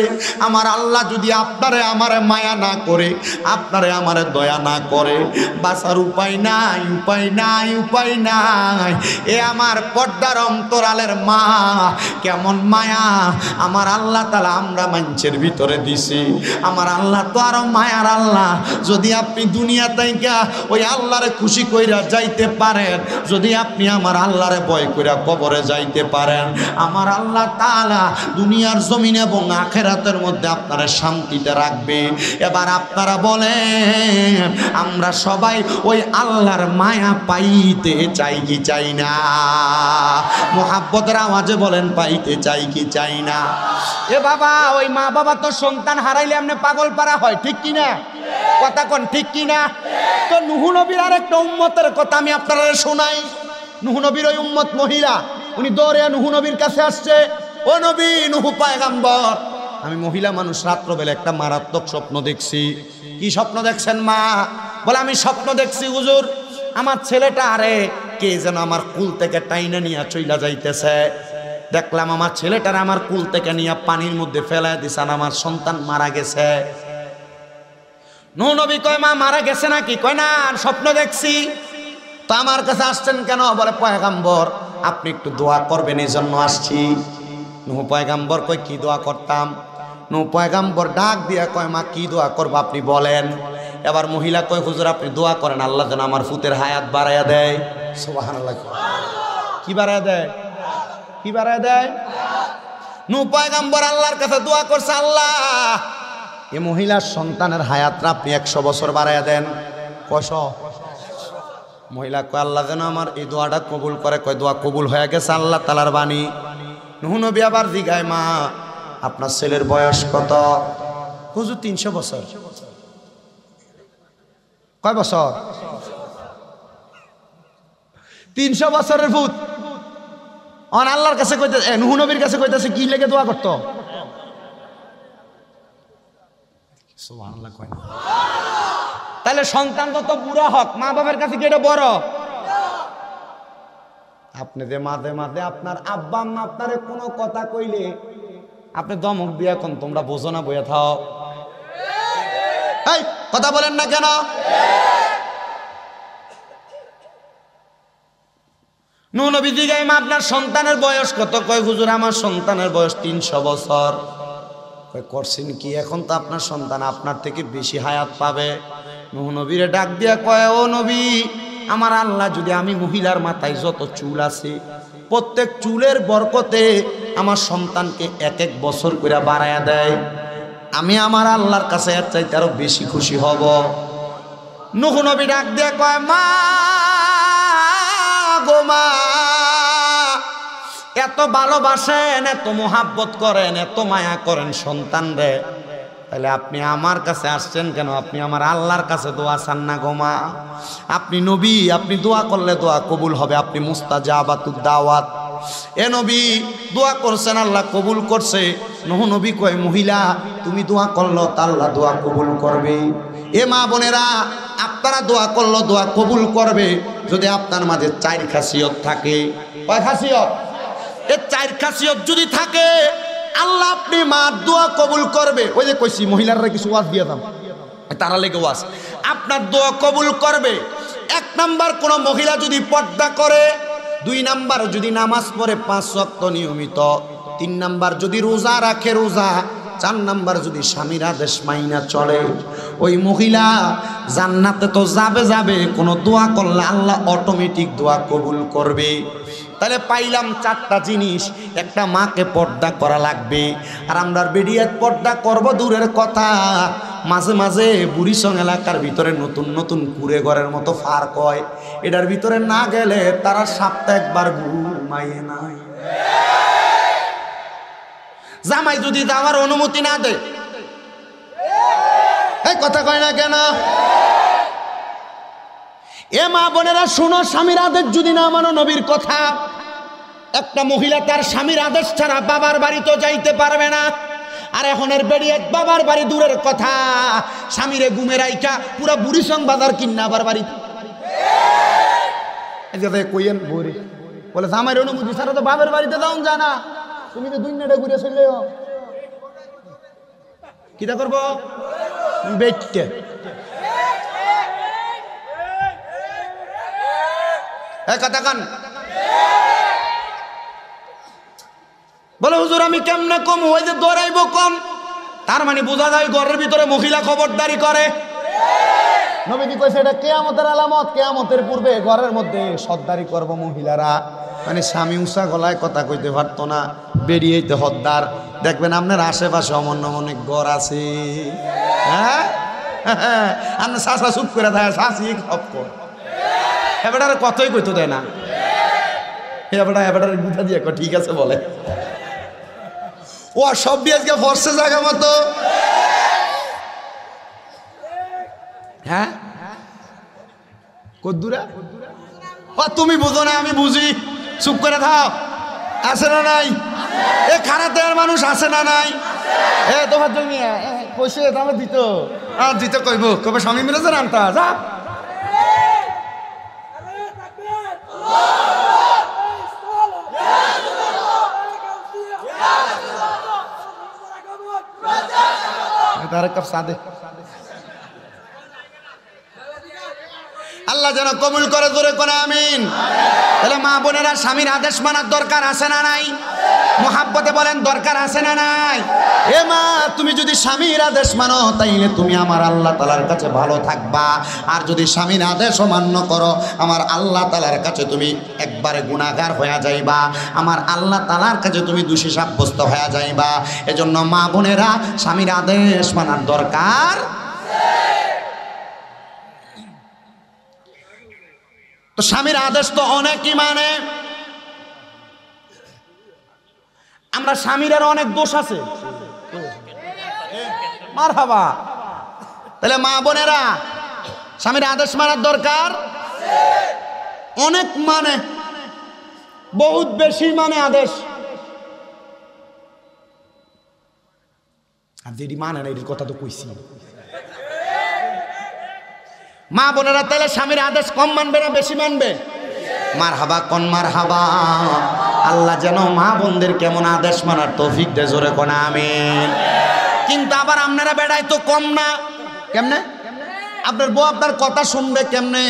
আমার আল্লাহ যদি আপনারে আমারে মায়া না করে, আপনারে আমারে দয়া না করে, বাঁচার উপায় নাই, উপায় নাই, উপায় নাই। এ আমার পর্দার অন্তরালের মা, কেমন মায়া আমার আল্লাহ তাআলা আমরা মানুষের ভিতরে দিছি। আমার আল্লাহ তো আরো মায়ার আল্লাহ। যদি আপনি দুনিয়া থেকে ওই আল্লাহরে খুশি কইরা যাইতে পারেন, যদি আপনি আমার আল্লাহরে ভয় কইরা কবরে যাইতে পারেন, আমার আল্লাহ তাআলা দুনিয়ার জমিন এবং আখিরাতের মধ্যে আপনারা শান্তিতে রাখবে। এবার আপনারা বলেন, আমরা সবাই ওই আল্লাহর মায়া পাইতে চাই কি চাই না? মোহাব্বতের আওয়াজে বলেন, পাইতে চাই কি চাই না? এ বাবা, ওই মা বাবা তো সন্তান হারাইলে এমনি পাগল পারা হয়, ঠিক কি না? কথা কোন ঠিক কি না? তো নূহ নবীর আর একটা উম্মতের কথা আমি আপনারা শোনাই। নূহ নবীর ওই উম্মত মহিলা, উনি দৌড়ে নূহ নবীর কাছে আসছে, ও নবী, নূহ পয়গম্বর, আমি মহিলা মানুষ, রাত্রবেলা একটা মারাত্মক স্বপ্ন দেখছি। কি স্বপ্ন দেখছেন মা? বলে আমি স্বপ্ন দেখছি হুজুর, আমার ছেলেটা আরে কে যেন আমার কুল থেকে টাইনা নিয়ে চইলা যাইতেছে। দেখলাম আমার ছেলেটার আমার কুল থেকে নিয়ে পানির মধ্যে ফেলায় দিছেন, আমার সন্তান মারা গেছে। নূহ নবী কয়, মা মারা গেছে নাকি? কয় না, স্বপ্ন দেখছি। তো আমার কাছে আসছেন কেন? বলে পয়গম্বর, আপনি একটু দোয়া করবেন, এই জন্য আসছি। নূহ পয়গম্বর কয়, কি দোয়া করতাম? নূহ পয়গম্বর ডাক দিয়া কয়, মা কি দোয়া করবো আপনি বলেন। এবার মহিলা কয়, হুজুর আপনি দোয়া করেন আল্লাহ যেন আমার ফুতের হায়াত বাড়াইয়া দেয়। সুবহানাল্লাহ। কি বাড়াইয়া দেয়? কি বাড়াইয়া দেয়? নূহ পয়গম্বর আল্লাহর কাছে দোয়া করছে, আল্লাহ এই মহিলার সন্তানের হায়াতটা আপনি 100 বছর বাড়াইয়া দেন। কশ? মহিলা কয়, আল্লাহ যেন আমার এই দোয়াটা কবুল করে। কয়, দোয়া কবুল হয়ে গেছে, আল্লাহ তাআলার বাণী। নূহ নবী আবার জিগায়, মা আপনার ছেলের বয়স কত? হুজুর 300 বছর। কয় বছর? 300 বছরের ভূত অন আল্লাহর কাছে কইতেছে, নূহ নবীর কাছে কইতেছে কি লেগে দোয়া করতো? সুবহানাল্লাহ। কয় না। তাহলে সন্তান যত বুড়া হোক, মা বাবার কাছে কি এটা বড়? আপনি যে মাঝে মাঝে আপনার আব্বা আম্মা আপনারে কোনো কথা কইলে আপনি দমক দিয়া কোন তোমরা বোঝো না, বইয়া থাও। এই কথা বলেন না কেন? নূহ নবী জিজ্ঞাসা, মা আপনার সন্তানের বয়স কত? কয়, হুজুর আমার সন্তানের বয়স 300 বছর। কয়, করছেন কি? এখন তো আপনার সন্তান আপনার থেকে বেশি হায়াত পাবে। নূহ নবীরে ডাক দিয়া কয়, ও নবী, আমার আল্লাহ যদি আমি মহিলার মাথায় যত চুল আছে প্রত্যেক চুলের বরকতে আমার সন্তানকে 1 বছর করে বাড়ায়া দেয়, আমি আমার আল্লাহর কাছে এর চাইতে আরো বেশি খুশি হব। নূহ নবী ডাক দিয়া কয়, মা গো মা, এত ভালোবাসেন, এত মোহাব্বত করেন, এত মায়া করেন সন্তান রে, তাহলে আপনি আমার কাছে আসছেন কেন? আপনি আমার আল্লাহর কাছে দোয়া চান না গো মা? আপনি নবী, আপনি দোয়া করলে দোয়া কবুল হবে, আপনি মুস্তাজাবাতুদ দাওয়াত। এ নবী দোয়া করছেন, আল্লাহ কবুল করছে। নূহ নবী কয়, মহিলা তুমি দোয়া করলো তা আল্লাহ দোয়া কবুল করবে। এ মা বোনেরা, আপনারা দোয়া করলো দোয়া কবুল করবে যদি আপনার মাঝে 4 খাসিয়ত থাকে। কয় খাসিয়ত? এই 4 খাসিয়ত যদি থাকে, আল্লাহ আপনি মা দোয়া কবুল করবে। ওই যে কইছি মহিলারা কিছু ওয়াজ দিয়ে দাম, তারা লেগে ওয়াজ, আপনার দোয়া কবুল করবে। 1 নাম্বার, কোন মহিলা যদি পর্দা করে, 2 নাম্বার যদি নামাজ পড়ে 5 ওয়াক্ত নিয়মিত, 3 নাম্বার যদি রোজা রাখে রোজা, 4 নাম্বার যদি স্বামীর আদেশ মাইনা চলে, ওই মহিলা জান্নাতে তো যাবে, কোনো দোয়া করলে আল্লাহ অটোমেটিক দোয়া কবুল করবে। তাহলে পাইলাম 4টা জিনিস। একটা মাকে পর্দা করা লাগবে, আর আমরা বেডিয়াত পর্দা করব দূরের কথা, মাঝে মাঝে বুড়িসং এলাকার ভিতরে নতুন নতুন কুড়ে ঘরের মতো ফার্ক হয়, এটার ভিতরে না গেলে তারা সপ্তাহে একবার ঘুমায় নাই। জামাই যদি যাওয়ার অনুমতি না দেয়, এই কথা কয় না কেন? এ মা বোনেরা শুনো, স্বামীর আদেশ যদি না মানো, নবীর কথা, একটা মহিলা তার স্বামীর আদেশ ছাড়া বাবার বাড়ি তো যাইতে পারবে না। আর এখনের বেড়িয়ে বাবার বাড়ি দূরের কথা, স্বামীরে ঘুমের আইকা পুরা বুড়ি সং বাজার কিন্না আবার বাড়ি কইয়েন বৌরে বলে জামাইয়ের অনুমতি ছাড়া তো বাবার বাড়িতে যাওন যায় না, তুমি তো দুনিয়াটা ঘুরে চললে কিটা করবো বেটে কথা কান বলে হুজুর আমি কেমনে কম ওই যে দৌড়াইব কম, তার মানে বোঝা যায় ঘরের ভিতরে মহিলা খবরদারি করে। নবীজি কইছে এটা কিয়ামতের আলামত, কিয়ামতের পূর্বে ঘরের মধ্যে সর্দারি করব মহিলারা। মানে স্বামী উষা গলায় কথা কইতে পারতো না, বেরিয়েইতে হদ্দার। দেখবেন আপনার আশেপাশে অমন্য অনেক ঘর আছে, হ্যাঁ আপনার শাশা চুপ করে দেয়, শাশি খপ কর এবারে কতই কইতো দেয় না, এবারে গুঠা দিয়ে ঠিক আছে বলে ও সব দিয়ে আজকে ফর্সে জায়গা মতো। হ্যাঁ কদ্দুরা ও তুমি বুঝো না আমি বুঝি, চুপ করে থাও। আছে না নাই এ খারাপের মানুষ আছে না নাই? এ তোমার জমি কইছে আমার দিত আর দিতে কইব কবে স্বামী মিলে যে রান্তা যা তার কাপ সাদে আল্লাহ যেন কবুল করে, জোরে করে আমিন। তাহলে মা বোনেরা স্বামীর আদেশ মানার দরকার আছে না নাই? মুহাব্বতে বলেন দরকার আছে না নাই? এ মা তুমি যদি স্বামীর আদেশ মানো তাইলে তুমি আমার আল্লাহ তাআলার কাছে ভালো থাকবা, আর যদি স্বামীর আদেশ অমান্য করো আমার আল্লাহ তাআলার কাছে তুমি একবারে গুনাহগার হয়ে যাইবা, আমার আল্লাহ তাআলার কাছে তুমি দোষী সাব্যস্ত হয়ে যাইবা। এজন্য মা বোনেরা স্বামীর আদেশ মানার দরকার। তো স্বামীর আদেশ তো অনেকই মানে, আমরা স্বামীর অনেক দোষ আছে মারহাবা। তাহলে মা বোনেরা স্বামীর আদেশ মানার দরকার অনেক, মানে বহুত বেশি মানে আদেশ। আর যেটি মানে না এটির কথা তো কইছি। মা বোনেরা তাহলে স্বামীর আদেশ কম মানবে না বেশি মানবে? মারহাবা কোন মারহাবা। আল্লাহ যেন মা বোনদের কেমন আদেশ মানার তৌফিক দে, জোরে কোন আমিন। কিন্তু আবার আপনারা বেড়াই তো কম না, কেমনে? আপনার বউ আপনার কথা শুনবে কেমনে?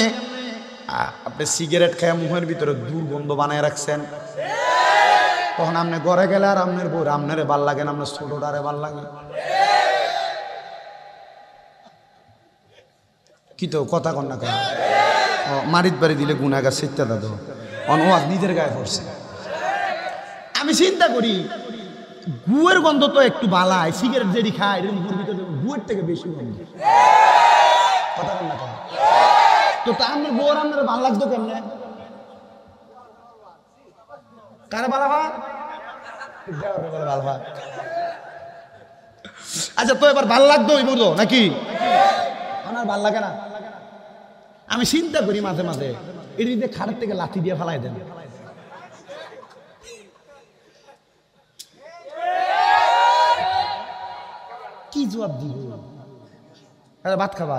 আপনি সিগারেট খেয়ে মুখের ভিতরে দুর্গন্ধ বানায় রাখছেন, তখন আপনি ঘরে গেলে আর আপনার বউ আপনারে ভাল লাগে না, আপনার ছোটটারে ভাল লাগে। কি তো কথা কন না কেন? মারিত বাড়ি দিলে গুনাগার শিখতে দাদু অনওয়াজ নিজের গায়ে পড়ছে। আমি চিন্তা করি গুয়ের গন্ধ তো একটু বালায়, সিগারেট যেটি খায় গুয়ের থেকে বেশি গন্ধ। কথা কন না কেন? তো তা আপনার বউর আপনার ভাল লাগতো কেমনে? কারে বালা ভাত? আচ্ছা তো এবার ভাল লাগতো ওই বুঝো নাকি? আমার ভাল লাগে না। আমি চিন্তা করি মাঝে মাঝে এর দিকে খাটের থেকে লাঠি দিয়ে ফেলাই দেন। কি জবাব দিব? ভাত খাবা?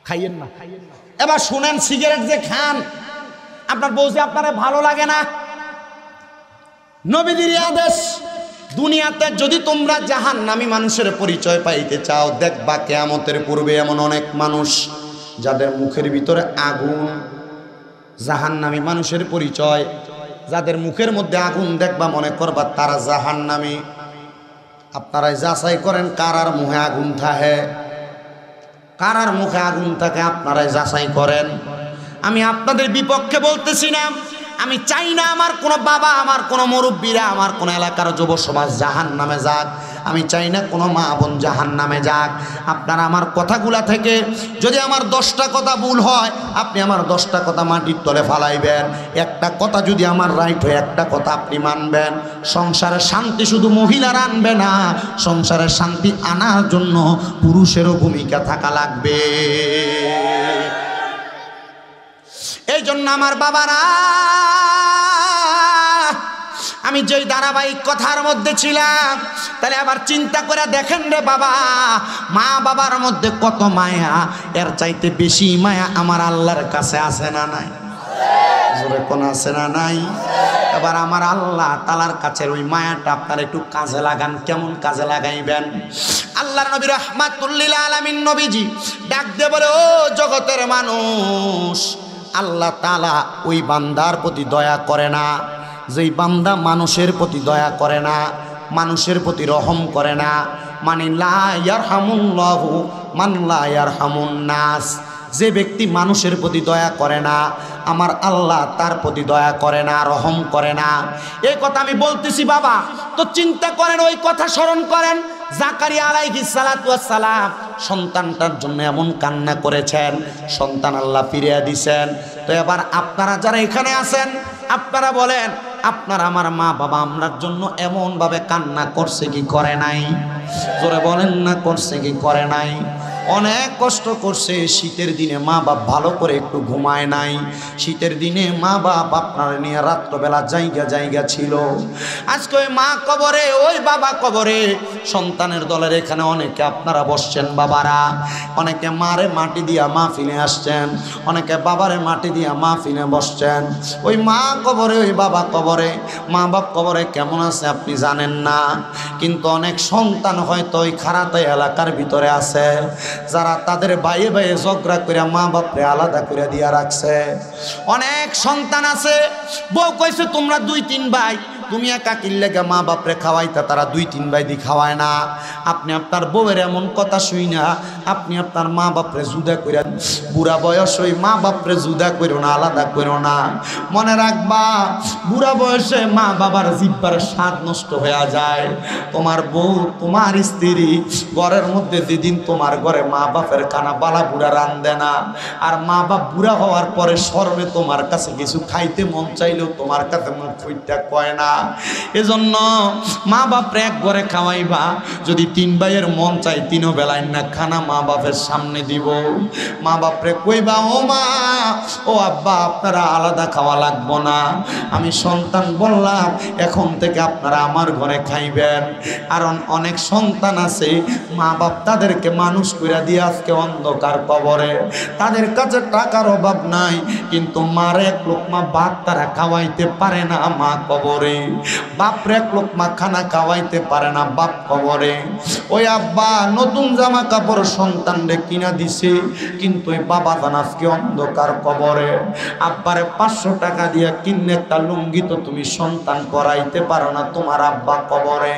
খাইয়েন না। এবার শুনেন, সিগারেট যে খান আপনার বউ যে আপনারা ভালো লাগে না, নবীজির আদেশ দুনিয়াতে যদি তোমরা জাহান্নামী মানুষের পরিচয় পাইতে চাও, দেখবা কিয়ামতের পূর্বে এমন অনেক মানুষ যাদের মুখের ভিতরে আগুন। জাহান্নামী মানুষের পরিচয়, যাদের মুখের মধ্যে আগুন দেখবা মনে করবা তারা জাহান্নামী। আপনারাই যাচাই করেন কারার মুখে আগুন থাকে, কারার মুখে আগুন থাকে আপনারাই যাচাই করেন। আমি আপনাদের বিপক্ষে বলতেছি না, আমি চাই না আমার কোনো বাবা, আমার কোনো মুরব্বীরা, আমার কোনো এলাকার যুব সমাজ জাহান্নামে যাক। আমি চাই না কোনো মা বোন জাহান্নামে যাক। আপনারা আমার কথাগুলা থেকে যদি আমার 10টা কথা ভুল হয়, আপনি আমার 10টা কথা মাটির তলে ফালাইবেন। একটা কথা যদি আমার রাইট হয়, একটা কথা আপনি মানবেন। সংসারের শান্তি শুধু মহিলারা আনবে না, সংসারের শান্তি আনার জন্য পুরুষেরও ভূমিকা থাকা লাগবে। এই জন্য আমার বাবারা, আমি যেই ধারাবাহিক কথার মধ্যে ছিলাম, তাহলে আবার চিন্তা করে দেখেন রে বাবা, মা বাবার মধ্যে কত মায়া, এর চাইতে বেশি মায়া আমার আল্লাহর কাছে আছে না নাই? জোরে কোন আছে না নাই? এবার আমার আল্লাহ তাআলার কাছে ওই মায়াটা আপনারা একটু কাজে লাগান। কেমন কাজে লাগাইবেন? আল্লাহর নবী রাহমাতুল লিল আলামিন নবীজি ডাক দিয়ে বলে, ও জগতের মানুষ, আল্লাহ তাআলা ওই বান্দার প্রতি দয়া করে না যেই বান্দা মানুষের প্রতি দয়া করে না, মানুষের প্রতি রহম করে না। মানে লা ইয়ারহামুল্লাহু মান লা ইয়ারহামুন নাস। যে ব্যক্তি মানুষের প্রতি দয়া করে না, আমার আল্লাহ তার প্রতি দয়া করে না, রহম করে না। এই কথা আমি বলতেছি বাবা, তো চিন্তা করেন, ওই কথা স্মরণ করেন। জাকারিয়া আলাইহিস সালাতু ওয়াস সালাম সন্তানটার জন্য এমন কান্না করেছেন, সন্তান আল্লাহ ফিরিয়ে দিয়েছেন। তো এবার আপনারা যারা এখানে আছেন, আপনারা বলেন, আপনার আমার মা বাবা আমরার জন্য এমনভাবে কান্না করছে কি করে নাই? জোরে বলেন না, করছে কি করে নাই? অনেক কষ্ট করছে। শীতের দিনে মা বাপ ভালো করে একটু ঘুমায় নাই। শীতের দিনে মা বাপ আপনার নিয়ে রাত্রবেলা জায়গা ছিল। আজকে ওই মা কবরে, ওই বাবা কবরে, সন্তানের দলের এখানে অনেকে আপনারা বসছেন বাবারা, অনেকে মারে মাটি দিয়া মাহফিলে আসছেন, অনেকে বাবারে মাটি দিয়া মাহফিলে বসছেন। ওই মা কবরে, ওই বাবা কবরে, মা বাপ কবরে কেমন আছে আপনি জানেন না। কিন্তু অনেক সন্তান হয়তো ওই খারাপ এলাকার ভিতরে আছে, যারা তাদের বাইয়ে বাইয়ে ঝগড়া করে মা বাপরে আলাদা করে দিয়া রাখছে। অনেক সন্তান আছে, বউ কইছে তোমরা 2-3 ভাই, তুমি একা কিনলে মা বাপরে খাওয়াইতা, তারা 2-3 ভাই দি খাওয়ায় না। আপনি আপনার বউয়ের এমন কথা শুই না, আপনি আপনার মা বাপরে জুদা কইরা, বুড়া বয়স ওই মা বাপরে জুদা করো না, আলাদা করো না। মনে রাখবা, বুড়া বয়সে মা বাবার জিহ্বার স্বাদ নষ্ট হয়ে যায়। তোমার বউ, তোমার স্ত্রী ঘরের মধ্যে যেদিন তোমার ঘরে মা বাপের খানা বালা বুড়া রান্ধে না, আর মা বাপ বুড়া হওয়ার পরে শরমে তোমার কাছে কিছু খাইতে মন চাইলেও তোমার কাছে মুখ ফুইটা কয় না। এজন্য মা বাপরে এক ঘরে খাওয়াইবা, যদি 3 ভাইয়ের মন চাই 3 বেলায় না খানা মা বাপের সামনে দিব। মা বাপরে কইবা, ও মা, ও আব্বা, আপনারা আলাদা খাওয়া লাগবো না। আমি সন্তান বললাম, এখন থেকে আপনারা আমার ঘরে খাইবেন। কারণ অনেক সন্তান আছে, মা বাপ তাদেরকে মানুষ করে দিয়ে আজকে অন্ধকার কবরে। তাদের কাছে টাকার অভাব নাই, কিন্তু মার এক লোকমা ভাত তারা খাওয়াইতে পারে না মা কবরে। বাপরে এক লোকমা খানা খাওয়াইতে পারে না বাপ কবরে। ওই আব্বা নতুন জামা কাপড় সন্তানরে কিনা দিছে, কিন্তু ওই বাবা জান আজকে অন্ধকার কবরে। আব্বারে 500 টাকা দিয়ে কিনে একটা লুঙ্গি তো তুমি সন্তান পরাইতে পারো না, তোমার আব্বা কবরে।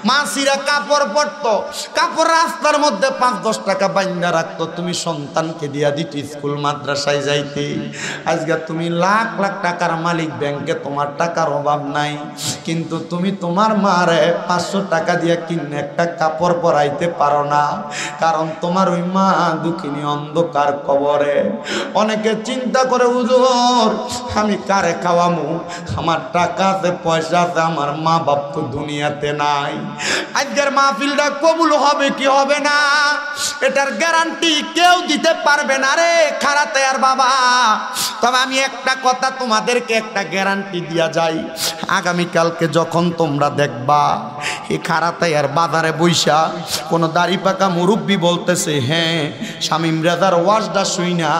মাসিরা কাপড় পরতো, কাপড় রাস্তার মধ্যে 5-10 টাকা বাইন্দা রাখতো, তুমি সন্তানকে দিয়া দিত স্কুল মাদ্রাসায় যাইতে। আজকে তুমি লাখ লাখ টাকার মালিক, ব্যাংকে তোমার টাকার অভাব নাই, কিন্তু তুমি তোমার মারে 500 টাকা দিয়ে কিনে একটা কাপড় পরাইতে পারো না, কারণ তোমার ওই মা দুঃখিনী অন্ধকার কবরে। অনেকে চিন্তা করে, হুজুর আমি কারে খাওয়ামু, আমার টাকা আছে, পয়সা আছে, আমার মা বাপ তো দুনিয়াতে নাই। আজকের মাহফিলটা কবুল হবে কি হবে না, এটার গ্যারান্টি কেউ দিতে পারবে না রে খারাতে আর বাবা। তবে আমি একটা কথা তোমাদেরকে একটা গ্যারান্টি দিয়া যাই, আগামীকালকে যখন তোমরা দেখবা এই খারাতে আর বাজারে বইসা কোনো দাড়ি পাকা মুরব্বী বলতেছে, হ্যাঁ শামীম রাজার ওয়াজটা শুই না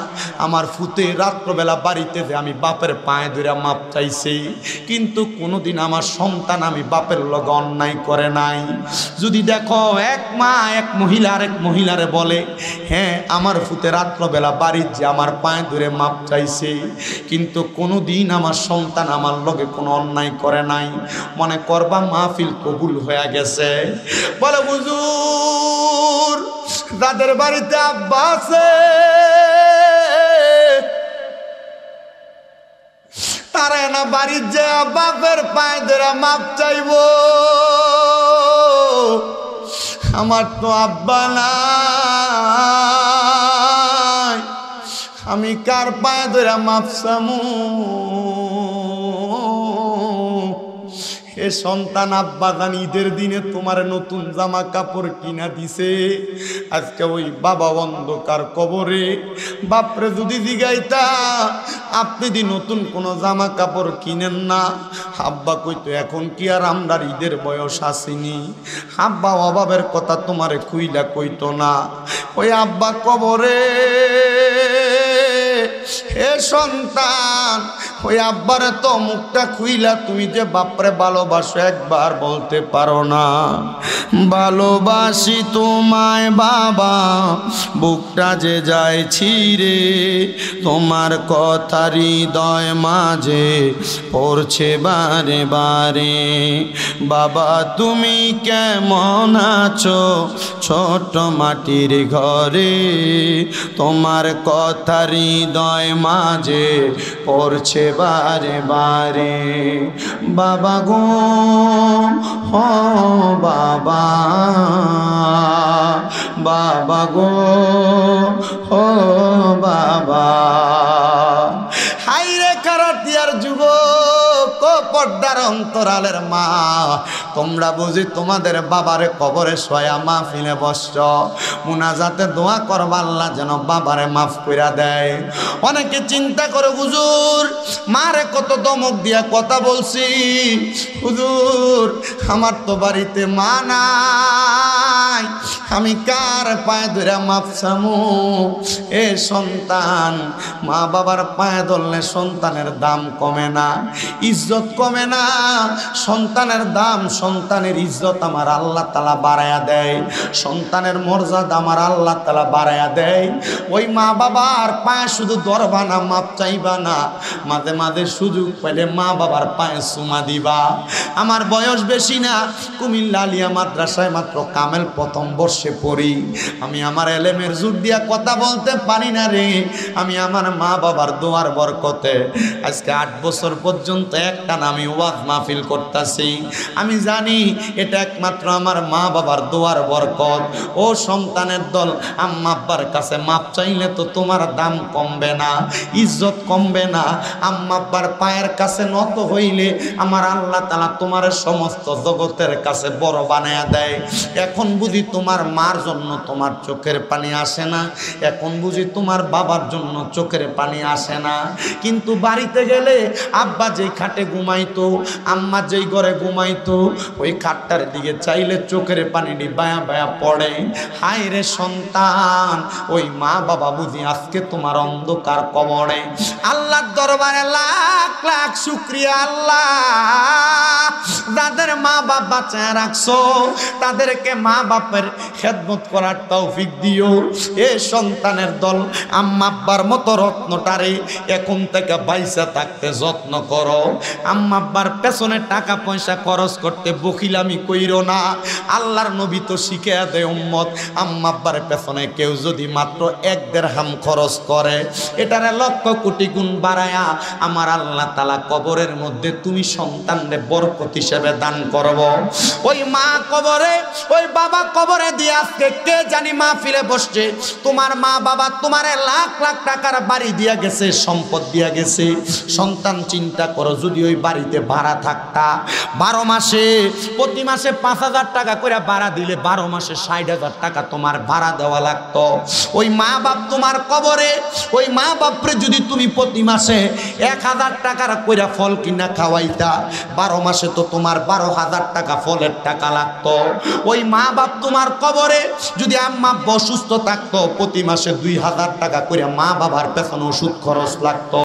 আমার ফুতে রাত্রবেলা বাড়িতে যে আমি বাপের পায়ে ধরে মাপ চাইছি, কিন্তু কোনোদিন আমার সন্তান আমি বাপের লগে অন্যায় করে নাই। যদি দেখো এক মা এক মহিলা আরেক মহিলারে বলে, হ্যাঁ আমার ফুতে রাত্রবেলা বাড়ির যে আমার পায়ে ধরে মাপ চাইছে, কিন্তু কোনোদিন আমার সন্তান আমার লগে কোনো অন্যায় করে নাই, মনে করবা মাহফিল কবুল হয়ে গেছে। বলে হুজুর যাদের বাড়িতে আব্বা আছে তারা না বাড়ির যে বাপের পায়ে ধরে মাপ চাইব, আমার তো আব্বা নাই, আমি কার পায়ে ধরে মাপ চামু? এ সন্তান আব্বা জান ঈদের দিনে তোমার নতুন জামা কাপড় কিনা দিছে, আজকে ওই বাবা অন্ধকার কবরে। বাপরে যদি জিগাইতা আপনি দি নতুন কোনো জামা কাপড় কিনেন না, আব্বা কইতো এখন কি আর আমরার ঈদের বয়স আসেনি? আব্বা অভাবের কথা তোমারে খুইলা কইতো না। ওই আব্বা কবরে। হে সন্তান, ওই আব্বার তো মুখটা খুইলা তুমি যে বাপরে ভালোবাসো একবার বলতে পারো না। ভালোবাসি তোমায় বাবা, বুকটা যে যায় ছিঁড়ে, তোমার কথা হৃদয় মাঝে পড়ছে বারে বারে। বাবা তুমি কেমন আছো ছোট মাটির ঘরে, তোমার কথা হৃদয় মাঝে পড়ছে বারে বারে। বাবা গো ও বাবা, বাবা গো ও বাবা। হাইরে কারাতিয়ার যুবক ও পর্দার অন্তরালের মা, তোমরা বুঝি তোমাদের বাবারে কবরে শোয়া মাহফিলে বসছ, মুনাজাতে দোয়া করবা আল্লাহ যেন বাবারে মাফ কইরা দেয়। অনেকে চিন্তা করে হুজুর মারে কত দমক দিয়া কথা বলছি, হুজুর আমার তো বাড়িতে মা নাই, আমি কার পায়ে ধরে মাফ চামু? এ সন্তান, মা বাবার পায়ে ধরলে সন্তানের দাম কমে না, ইজ্জত কমে না। সন্তানের দাম, সন্তানের ইজ্জত আমার আল্লাহ তাআলা বাড়ায়া দেয়, সন্তানের মর্যাদা আমার আল্লাহ তাআলা বাড়ায়া দেয়। ওই মা বাবার পায়ে শুধু ধরবা না, মাপ চাইবা না, মাঝে মাঝে সুযোগ পেলে মা বাবার পায়ে চুমা দিবা। আমার বয়স বেশি না, কুমিল্লা আলিয়া মাদ্রাসায় মাত্র কামেল প্রথম বর্ষে পড়ি। আমি আমার এলেমের জোর দিয়া কথা বলতে পারি না রে, আমি আমার মা বাবার দোয়ার বরকতে আজকে 8 বছর পর্যন্ত একটা আমি ওয়াজ মাহফিল করতেছি। আমি জানি এটা একমাত্র আমার মা বাবার দোয়ার বরকত। ও সন্তানের দল, আম্মা আব্বার কাছে মাপ চাইলে তো তোমার দাম কমবে না, ইজ্জত কমবে না। আম্মা আব্বার পায়ের কাছে নত হইলে আমার আল্লাহ তাআলা তোমার সমস্ত জগতের কাছে বড় বানায়া দেয়। এখন বুঝি তোমার মার জন্য তোমার চোখের পানি আসে না, এখন বুঝি তোমার বাবার জন্য চোখের পানি আসে না। কিন্তু বাড়িতে গেলে আব্বা যেই খাটে ঘুমাইতো, আম্মা যেই ঘরে ঘুমাইতো, ওই খাটটার দিকে চাইলে চোখের পানিটি বায়া বায়া পড়ে। হায় রে সন্তান, ওই মা বাবা বুঝি আজকে তোমার অন্ধকার কবরে। আল্লাহর দরবারে লাখ লাখ শুকরিয়া আল্লাহ, যাদের মা বাপ বাঁচায় রাখছো তাদেরকে মা বাপের খেদমত করার তৌফিক দিও। এ সন্তানের দল, আম্মা আব্বার মতো রত্নটারে এখন থেকে বাইসা থাকতে যত্ন করো। আম্মা আব্বার পেছনে টাকা পয়সা খরচ করতে বখিলামি কইরো না। আল্লাহর নবী তো শিখিয়ে দেয় উম্মত, আম্মা আব্বার পেছনে কেউ যদি মাত্র 1 দিরহাম খরচ করে, এটারে লক্ষ কোটি গুণ বাড়ায়া আমার আল্লাহ তাআলা কবরের মধ্যে তুমি সন্তানরে বরকত হিসেবে দান করব। ওই মা কবরে, ওই বাবা কবরে দিয়ে আজকে কে জানি মাহফিলে বসছে। তোমার মা বাবা তোমারে লাখ লাখ টাকার বাড়ি দিয়া গেছে, সম্পদ দিয়া গেছে। সন্তান চিন্তা করো, যদি ওই বাড়িতে ভাড়া থাকতা, 12 মাসে প্রতি মাসে 5,000 টাকা করে ভাড়া দিলে 12 মাসে 60,000 টাকা তোমার ভাড়া দেওয়া লাগতো। ওই মা বাপ তোমার কবরে, ওই মা বাপরে যদি তুমি প্রতি মাসে 1,000 টাকার কইরা ফল কিনা খাওয়াইতা, 12 মাসে তো তোমার 12,000 টাকা ফলের টাকা লাগতো। ওই মা বাপ তোমার কবরে যদি আম্মা অসুস্থ থাকতো, প্রতি মাসে 2,000 টাকা করে মা বাবার পেছনে ওষুধ খরচ লাগতো।